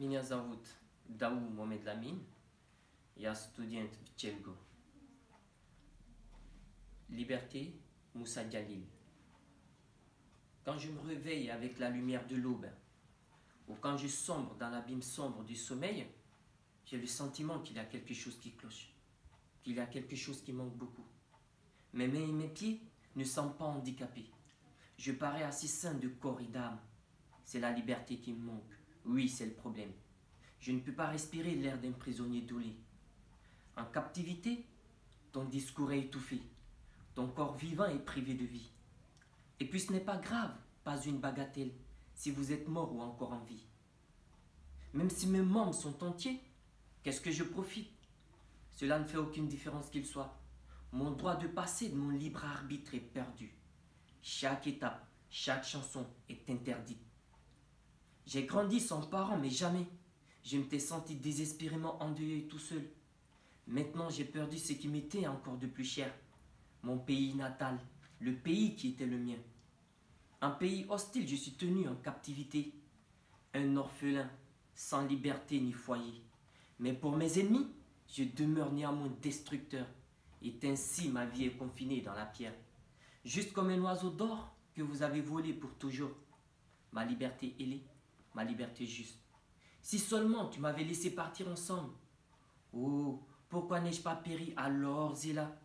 Меня зовут Дау Mohamed Lamine. Я студент в Челгу. Liberté, Moussa Dialil. Quand je me réveille avec la lumière de l'aube, ou quand je sombre dans l'abîme sombre du sommeil, j'ai le sentiment qu'il y a quelque chose qui cloche, qu'il y a quelque chose qui manque beaucoup. Mes mains et mes pieds ne sont pas handicapés. Je parais assez sain de corps et d'âme. C'est la liberté qui me manque. Oui, c'est le problème. Je ne peux pas respirer l'air d'un prisonnier dolé. En captivité, ton discours est étouffé. Ton corps vivant est privé de vie. Et puis ce n'est pas grave, pas une bagatelle, si vous êtes mort ou encore en vie. Même si mes membres sont entiers, qu'est-ce que je profite? Cela ne fait aucune différence qu'il soit. Mon droit de passer de mon libre arbitre est perdu. Chaque étape, chaque chanson est interdite. J'ai grandi sans parents, mais jamais. Je m'étais senti désespérément endeuillé tout seul. Maintenant, j'ai perdu ce qui m'était encore de plus cher. Mon pays natal, le pays qui était le mien. Un pays hostile, je suis tenu en captivité. Un orphelin, sans liberté ni foyer. Mais pour mes ennemis, je demeure néanmoins destructeur. Et ainsi ma vie est confinée dans la pierre. Juste comme un oiseau d'or que vous avez volé pour toujours. Ma liberté ailée, ma liberté juste. Si seulement tu m'avais laissé partir ensemble. Oh, pourquoi n'ai-je pas péri alors, Zéla?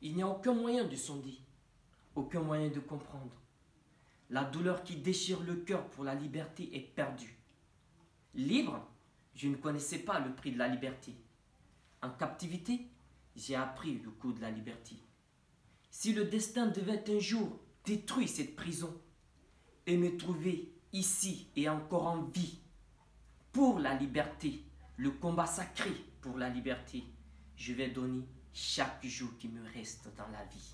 Il n'y a aucun moyen de sonder, aucun moyen de comprendre. La douleur qui déchire le cœur pour la liberté est perdue. Libre, je ne connaissais pas le prix de la liberté. En captivité, j'ai appris le coût de la liberté. Si le destin devait un jour détruire cette prison et me trouver ici et encore en vie, pour la liberté, le combat sacré pour la liberté, je vais donner chaque jour qui me reste dans la vie.